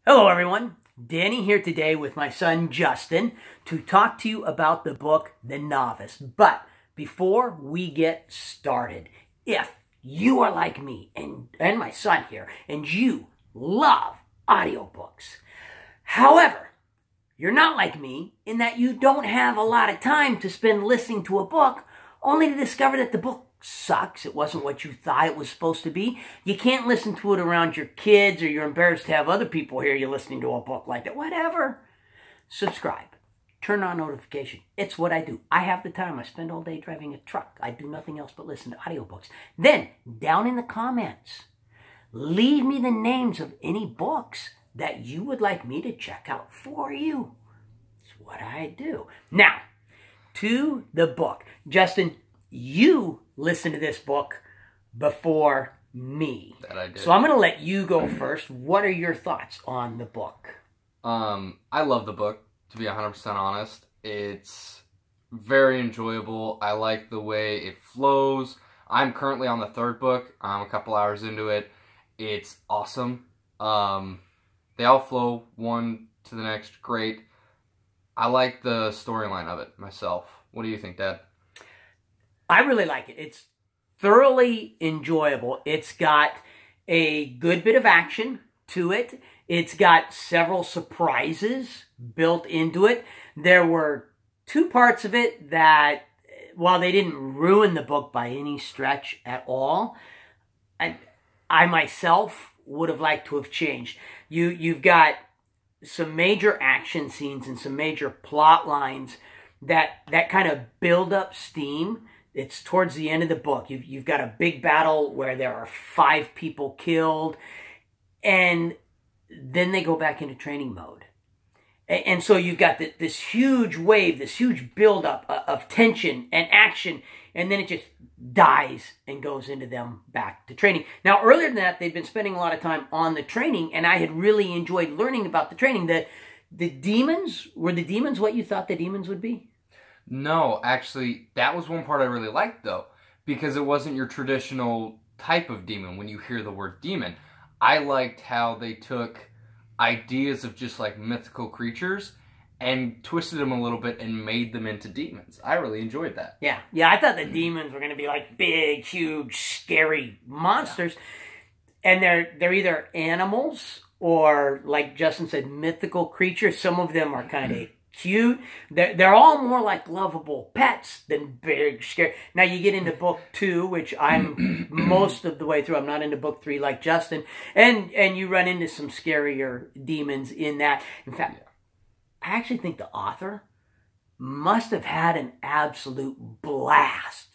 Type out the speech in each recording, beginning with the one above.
Hello everyone, Danny here today with my son Justin to talk to you about the book, The Novice. But before we get started, if you are like me and my son here and you love audiobooks, however, you're not like me in that you don't have a lot of time to spend listening to a book only to discover that the book sucks. It wasn't what you thought it was supposed to be. You can't listen to it around your kids or you're embarrassed to have other people hear you listening to a book like that. Whatever. Subscribe. Turn on notification. It's what I do. I have the time. I spend all day driving a truck. I do nothing else but listen to audiobooks. Then, down in the comments, leave me the names of any books that you would like me to check out for you. It's what I do. Now, to the book. Justin, you listened to this book before me. That I did. So I'm going to let you go first. What are your thoughts on the book? I love the book, to be 100% honest. It's very enjoyable. I like the way it flows. I'm currently on the third book. I'm a couple hours into it. It's awesome. They all flow one to the next. Great. I like the storyline of it myself. What do you think, Dad? I really like it. It's thoroughly enjoyable. It's got a good bit of action to it. It's got several surprises built into it. There were two parts of it that, while they didn't ruin the book by any stretch at all, I myself would have liked to have changed. You've got some major action scenes and some major plot lines that kind of build up steam. It's towards the end of the book. You've got a big battle where there are 5 people killed, and then they go back into training mode. And so you've got this huge wave, this huge buildup of tension and action, and then it just dies and goes into them back to training. Now, earlier than that, they've been spending a lot of time on the training, and I had really enjoyed learning about the training. The demons, were the demons what you thought the demons would be? No, actually, that was one part I really liked, though, because it wasn't your traditional type of demon when you hear the word demon. I liked how they took ideas of just like mythical creatures and twisted them a little bit and made them into demons. I really enjoyed that. Yeah, I thought the demons were going to be like big, huge, scary monsters. Yeah. And they're either animals or, like Justin said, mythical creatures. Some of them are kind of cute. They're all more like lovable pets than big, scary. Now you get into book 2, which I'm most of the way through. I'm not into book 3 like Justin. And you run into some scarier demons in that. In fact, I actually think the author must have had an absolute blast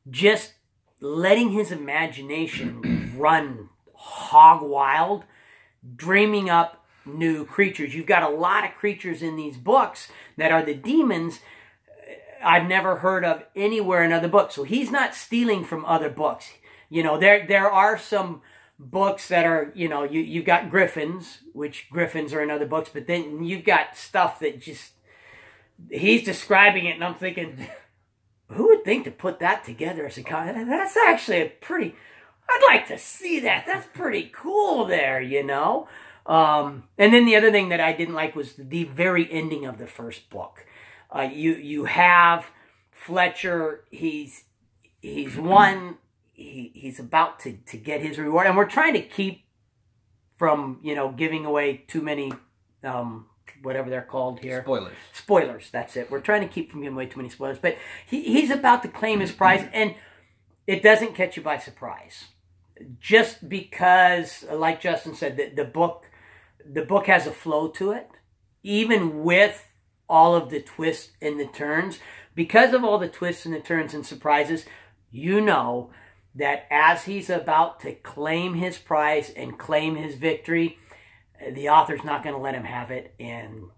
just letting his imagination run hog wild, dreaming up new creatures. You've got a lot of creatures in these books that are the demons I've never heard of anywhere in other books. So he's not stealing from other books. You know, there are some books that are, you know, you've got griffins, which griffins are in other books, but then you've got stuff that just, he's describing it and I'm thinking, who would think to put that together as a concept? That's actually a pretty, I'd like to see that. That's pretty cool there, you know? And then the other thing that I didn't like was the very ending of the first book. You have Fletcher. He's won. He's about to get his reward, and we're trying to keep from, you know, giving away too many whatever they're called here. Spoilers. That's it. We're trying to keep from giving away too many spoilers. But he's about to claim his prize, and it doesn't catch you by surprise. Just because, like Justin said, the book has a flow to it, even with all of the twists and the turns. Because of all the twists and the turns and surprises, you know that as he's about to claim his prize and claim his victory, the author's not going to let him have it. And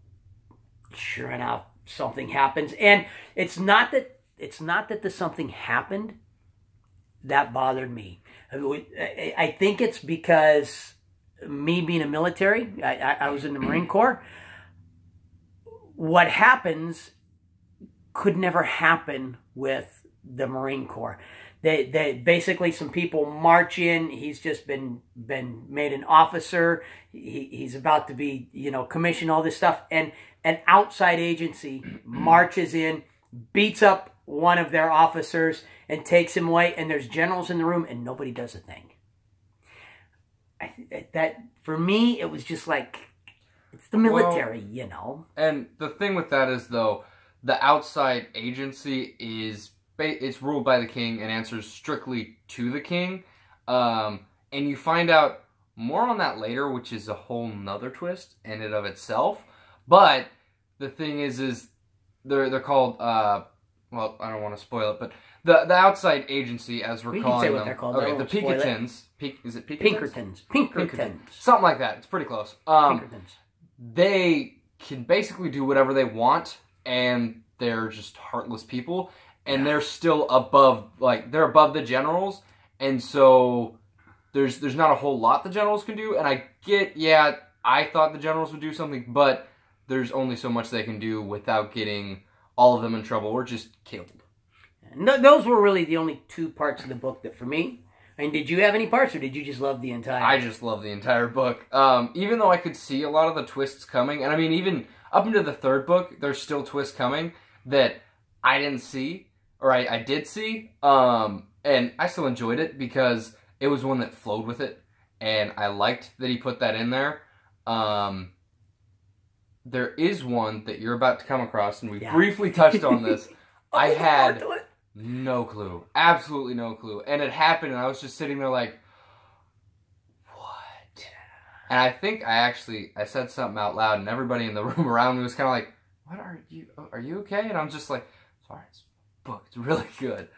sure enough, something happens. And it's not that the something happened that bothered me. I think it's because me being a military, I was in the Marine Corps. What happens could never happen with the Marine Corps. They basically, some people march in. He's just been made an officer. He's about to be, commissioned, all this stuff. And an outside agency marches in, beats up one of their officers, and takes him away. And there's generals in the room, and nobody does a thing. That, for me, it was just like, it's the military, And the thing with that is, though, the outside agency it's ruled by the king and answers strictly to the king. And you find out more on that later, which is a whole nother twist in and of itself. But the thing is they're called, well, I don't want to spoil it, but the outside agency, as we're calling them. They're called. Okay, the Pinkertons. Is it Pinkertons? Pinkertons. Something like that. It's pretty close. Pinkertons. They can basically do whatever they want, and they're just heartless people. And they're still above, they're above the generals, and so there's not a whole lot the generals can do. And I thought the generals would do something, but there's only so much they can do without getting all of them in trouble or just killed. No, those were really the only two parts of the book that, for me, I mean, did you have any parts, or did you just love the entire? I just love the entire book. Even though I could see a lot of the twists coming, and I mean, even up into the third book, there's still twists coming that I didn't see. Or I did see, and I still enjoyed it because it was one that flowed with it, and I liked that he put that in there. There is one that you're about to come across, and we briefly touched on this. I had no clue, absolutely no clue, and it happened, and I was just sitting there like, what? And I think I said something out loud, and everybody in the room around me was kind of like, what are you okay? And I'm just like, sorry, book. It's really good.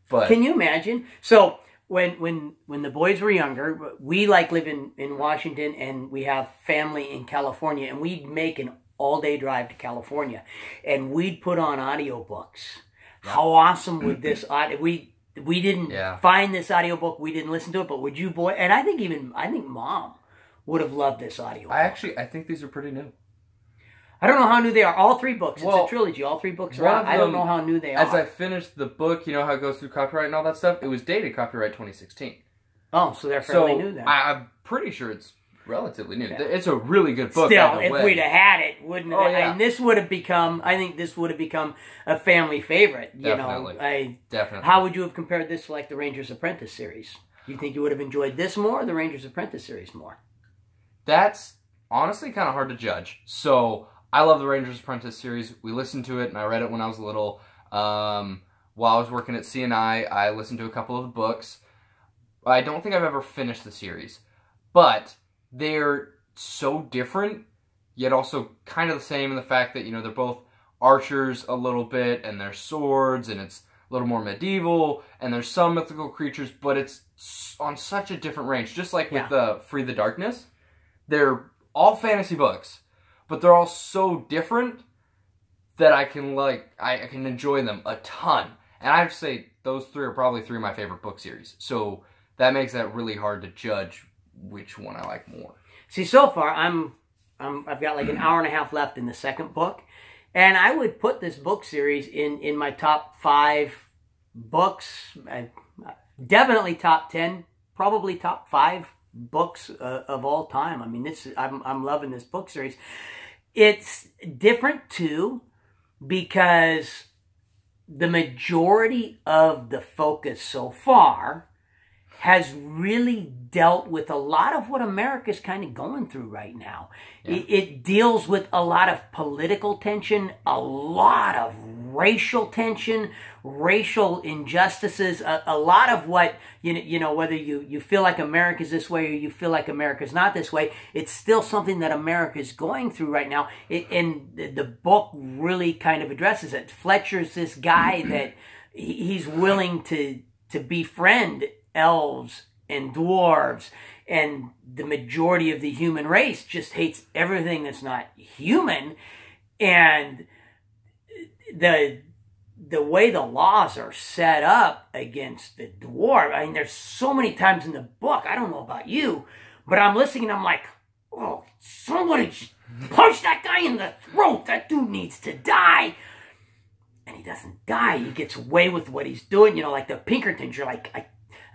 But can you imagine? So when the boys were younger, we live in Washington, and we have family in California, and we'd make an all-day drive to California, and we'd put on audiobooks. Yeah. How awesome would this we didn't find this audiobook, we didn't listen to it, but would you, boy? And I think Mom would have loved this audiobook. I think these are pretty new. I don't know how new they are. All three books. It's a trilogy. All three books are out. I don't know how new they are. As I finished the book, you know how it goes through copyright and all that stuff? It was dated copyright 2016. Oh, so they're fairly new then. I'm pretty sure it's relatively new. Yeah. It's a really good book. Still, if we'd have had it, wouldn't it? And this would have become, I think this would have become a family favorite. Definitely. Definitely. How would you have compared this to the Ranger's Apprentice series? Do you think you would have enjoyed this more or the Ranger's Apprentice series more? That's honestly kind of hard to judge. So I love the Ranger's Apprentice series. We listened to it, and I read it when I was little. While I was working at CNI, I listened to a couple of the books. I don't think I've ever finished the series. But they're so different, yet also kind of the same in the fact that, they're both archers a little bit, and they're swords, and it's a little more medieval, and there's some mythical creatures, but it's on such a different range. Just like with Free the Darkness, they're all fantasy books, but they're all so different that I can enjoy them a ton. And I have to say, those three are probably three of my favorite book series. So that makes that really hard to judge which one I like more. See, so far, I've got like an hour and a half left in the second book. And I would put this book series in my top 5 books. Definitely top 10, probably top 5 books of all time. I mean, I'm loving this book series. It's different too because the majority of the focus so far has really dealt with a lot of what America's kind of going through right now. Yeah. It deals with a lot of political tension, a lot of racial tension, racial injustices, a lot of what, whether you feel like America's this way or you feel like America's not this way, it's still something that America's going through right now. And the book really kind of addresses it. Fletcher's this guy that he's willing to befriend elves and dwarves, and the majority of the human race just hates everything that's not human. And the way the laws are set up against the dwarf, I mean, there's so many times in the book, I don't know about you, but I'm listening and I'm like, oh, somebody punch that guy in the throat. That dude needs to die. And he doesn't die. He gets away with what he's doing. You know, like the Pinkertons. You're like,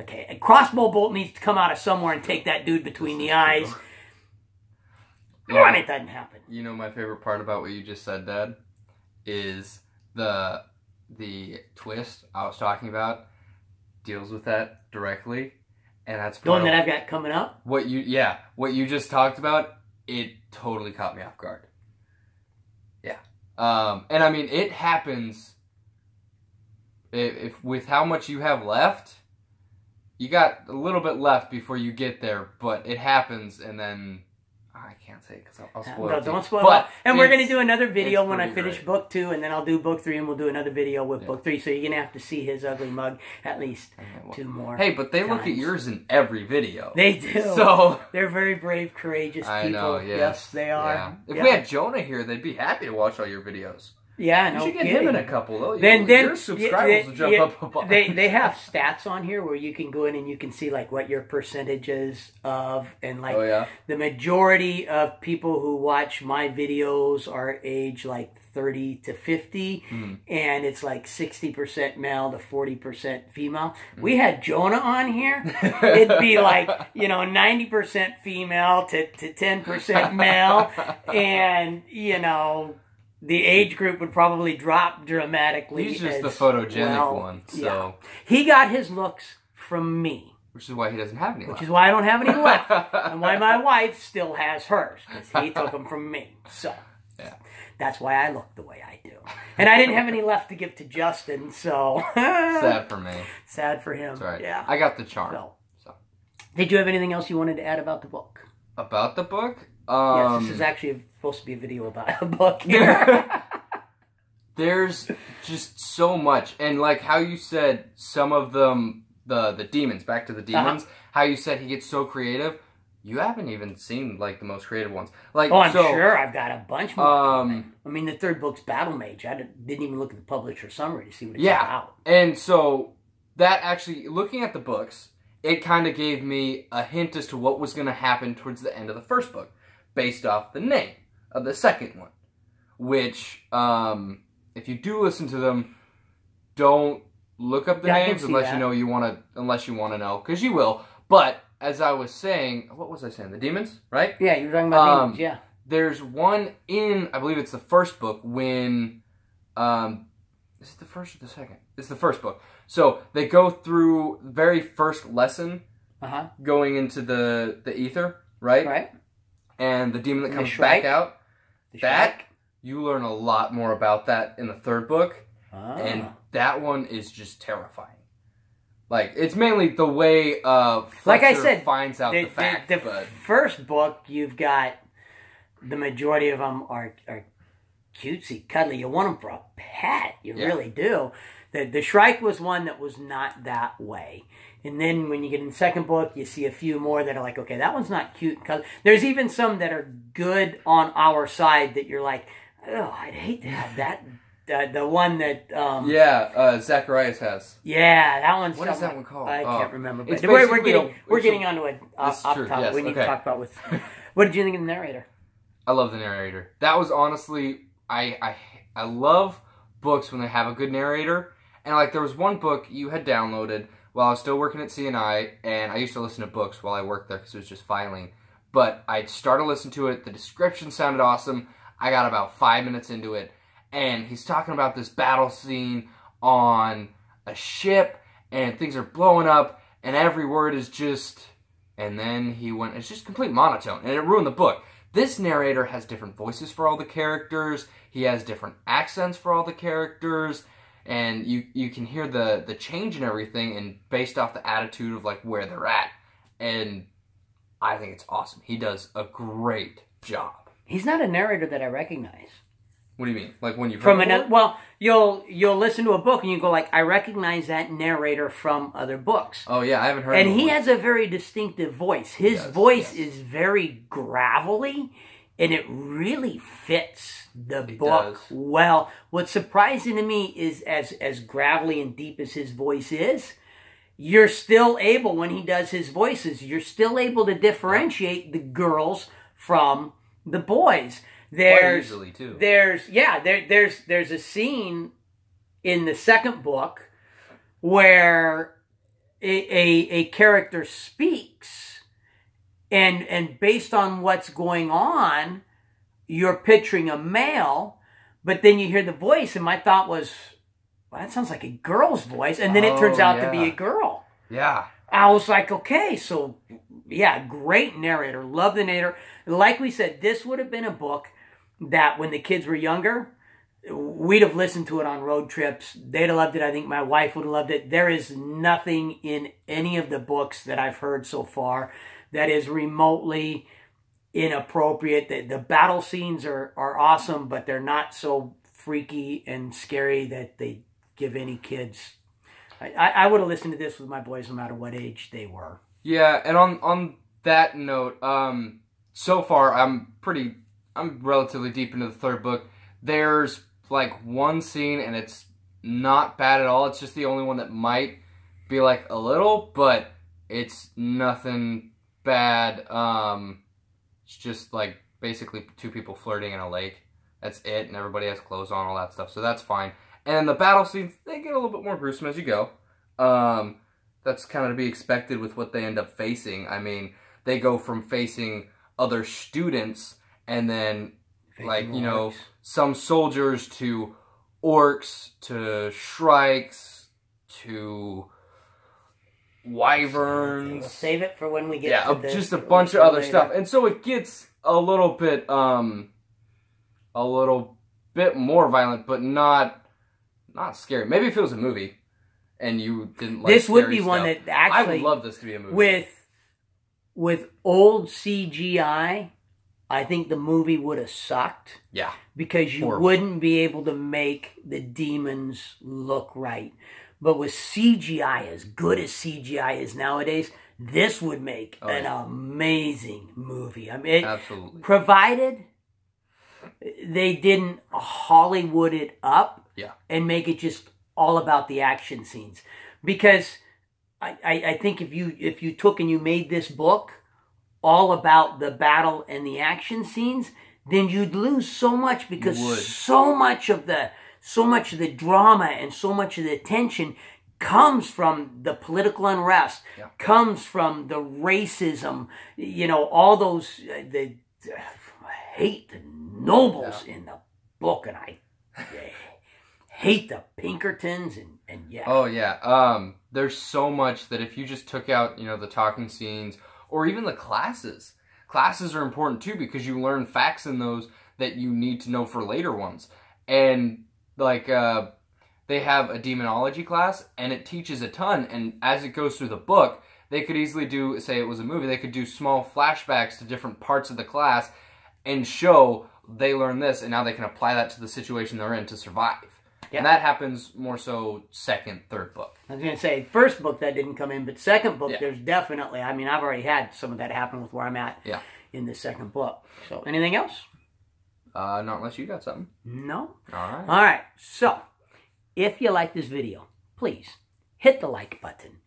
okay, a crossbow bolt needs to come out of somewhere and take that dude between the eyes. And it doesn't happen. You know, my favorite part about what you just said, Dad, is the twist I was talking about deals with that directly, and that's the one that I've got coming up. What you just talked about, it totally caught me off guard. Yeah, and I mean, it happens. If with how much you have left, you got a little bit left before you get there, but it happens, and then. I can't say it because I'll spoil it. Don't spoil it. And we're going to do another video when I finish book 2, and then I'll do book 3, and we'll do another video with book 3. So you're going to have to see his ugly mug at least 2 more. Hey, but they look at yours in every video. They do. So they're very brave, courageous people. I know. Yes, they are. Yeah. If we had Jonah here, they'd be happy to watch all your videos. Yeah, no you should get kidding. him in a couple though. Then your subscribers will jump up. They have stats on here where you can go in and you can see like what your percentage is of, and like the majority of people who watch my videos are age like 30 to 50, and it's like 60% male to 40% female. We had Jonah on here, it'd be like 90% female to 10% male, and the age group would probably drop dramatically. He's just the photogenic one. So he got his looks from me. Which is why he doesn't have any left. Which is why I don't have any left. And why my wife still has hers. Because he took them from me. So that's why I look the way I do. And I didn't have any left to give to Justin, so... Sad for me. Sad for him. That's right. Yeah. I got the charm. So. Did you have anything else you wanted to add about the book? About the book? Yes, this is actually supposed to be a video about a book here. There's just so much. And like how you said, some of them, the demons, back to the demons, how you said he gets so creative. You haven't even seen like the most creative ones. Like, I'm sure I've got a bunch more. I mean, the third book's Battle Mage. I didn't even look at the publisher summary to see what it's about. And so that actually, looking at the books, it kind of gave me a hint as to what was going to happen towards the end of the first book, based off the name of the second one. Which, if you do listen to them, don't look up the names unless you want to know, because you will. But as I was saying, what was I saying? The demons, right? Yeah, you were talking about demons. Yeah. There's one in, I believe it's the first book when, is it the first or the second? It's the first book. So they go through the very first lesson, going into the ether, right? Right. And the demon that comes back out, you learn a lot more about that in the third book, and that one is just terrifying. Like, it's mainly the way Fletcher finds out the fact. The first book, you've got the majority of them are cutesy, cuddly. You want them for a pet. You really do. The Shrike was one that was not that way. And then when you get in the second book, you see a few more that are like, okay, that one's not cute. There's even some that are good on our side that you're like, oh, I'd hate to have that. The one that... Zacharias has. Yeah, that one's... What is that one called? I can't remember. But we're getting onto it off topic. Yes, we need to talk about with... What did you think of the narrator? I love the narrator. That was honestly... I love books when they have a good narrator. And like there was one book you had downloaded while I was still working at CNI, and I used to listen to books while I worked there because it was just filing. But I started listening to it. The description sounded awesome. I got about 5 minutes into it. And he's talking about this battle scene on a ship, and things are blowing up, and every word is just... And then he went... It's just complete monotone, and it ruined the book. This narrator has different voices for all the characters. He has different accents for all the characters. And you can hear the change in everything, and based off the attitude of like where they're at. And I think it's awesome. He does a great job. He's not a narrator that I recognize. What do you mean? Like when you've from another? Well, you'll listen to a book and you go like, I recognize that narrator from other books. Oh yeah, I haven't heard. And he has a very distinctive voice. His voice is very gravelly, and it really fits the book well. What's surprising to me is as gravelly and deep as his voice is, you're still able, when he does his voices, you're still able to differentiate the girls from the boys. There's a scene in the second book where a character speaks, and based on what's going on, you're picturing a male, but then you hear the voice, and my thought was, well, that sounds like a girl's voice, and then it turns out to be a girl. Yeah. I was like, okay, so, yeah, great narrator. Love the narrator. Like we said, this would have been a book that when the kids were younger, we'd have listened to it on road trips. They'd have loved it. I think my wife would have loved it. There is nothing in any of the books that I've heard so far that is remotely inappropriate. The battle scenes are awesome, but they're not so freaky and scary that they give any kids... I would have listened to this with my boys no matter what age they were. Yeah, and on that note, so far I'm relatively deep into the third book. There's like one scene, and it's not bad at all. It's just the only one that might be like a little, but it's nothing bad. It's just like basically two people flirting in a lake. That's it, and everybody has clothes on, all that stuff, so that's fine. And the battle scenes, they get a little bit more gruesome as you go. That's kind of to be expected with what they end up facing. I mean, they go from facing other students and then, like, you know, some soldiers to orcs to shrikes to wyverns. We'll save it for when we get to this. Just a bunch of other stuff. And so it gets a little bit more violent, but not scary. Maybe if it was a movie and you didn't like this would be stuff. one that actually I would love this to be a movie. With old CGI, I think the movie would have sucked. Yeah. Because you wouldn't be able to make the demons look right. But with CGI, as good as CGI is nowadays, this would make an amazing movie. I mean, absolutely. Provided they didn't Hollywood it up and make it just all about the action scenes. Because I think if you took and you made this book all about the battle and the action scenes, then you'd lose so much, because so much of the drama and so much of the tension comes from the political unrest, comes from the racism, you know, all those I hate the nobles in the book, and I hate the Pinkertons and Oh yeah. There's so much that if you just took out, you know, the talking scenes or even the classes. Classes are important too, because you learn facts in those that you need to know for later ones. And like they have a demonology class, and it teaches a ton, and as it goes through the book, they could easily do, say it was a movie, they could do small flashbacks to different parts of the class and show they learned this, and now they can apply that to the situation they're in to survive. Yeah. And that happens more so second, third book. I was going to say, first book that didn't come in, but second book, there's definitely, I mean, I've already had some of that happen with where I'm at in the second book. So, anything else? Not unless you got something. No? All right. All right. So, if you like this video, please hit the like button.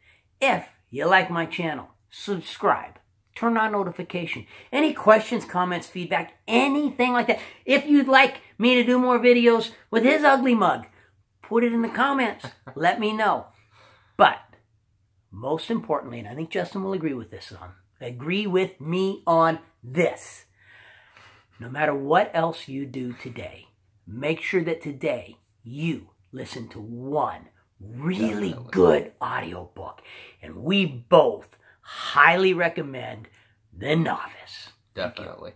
If you like my channel, subscribe. Turn on notification. Any questions, comments, feedback, anything like that. If you'd like me to do more videos with his ugly mug, put it in the comments. Let me know. But most importantly, and I think Justin will agree with me on this. No matter what else you do today, make sure that today you listen to one really good audiobook. And we both highly recommend The Novice. Definitely.